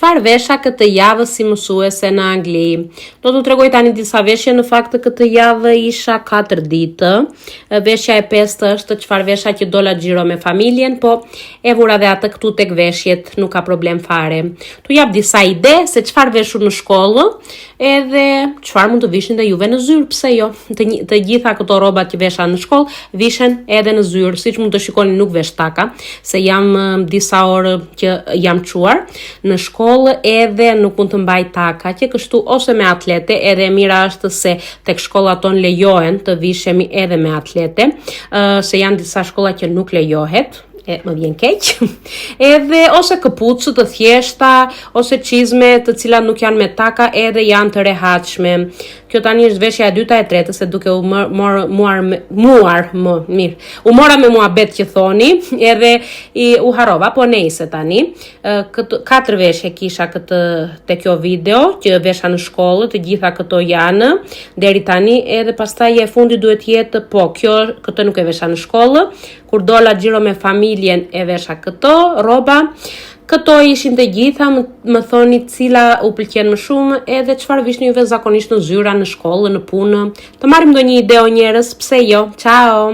çfarë vesha këtë javë si mësuese në Angli. Do t'u tregoj tani disa veshje, në fakt këtë javë isha 4 ditë. Veshja e 5 është çfarë vesha që dola xhiro me familjen, po e vura dhe atë këtu tek veshjet, nuk ka problem fare. Tu jap disa ide se çfarë veshur në shkollë, edhe çfarë mund të vishin dhe juve në zyrë, pse jo? Të gjitha këto rroba që vesha në shkollë vishen edhe në zyrë, siç mund të shikoni nuk vesh taka, se jam disa orë që jam çuar në shkollë edhe nuk mund të mbaj taka, që kështu ose me atlete, edhe e mira është se tek shkollat ton lejohen të vishemi edhe me atlete, se janë disa shkolla që nuk lejohet. Më vjen keq. Edhe ose këpucë të thjeshta ose çizme të cilat nuk janë me taka edhe janë të rehatshme. Kjo tani është veshja e dyta e tretë, se duke u mora me muhabet që thoni, edhe u harrova, po nejse tani. 4 veshje kisha te kjo video që vesha në shkollë, të gjitha këto janë deri tani, edhe pastaj e fundi duhet jetë, po këtë nuk e vesha në shkollë, kur dola xhiro me familjen e vesha këto rroba. Këto ishin të gjitha, më thoni cila u pëlqen më shumë, edhe çfarë vishni juve zakonisht në zyra, në shkollë, në punë. Të marrim ndonjë ide o njerëz, pse jo? Ciao.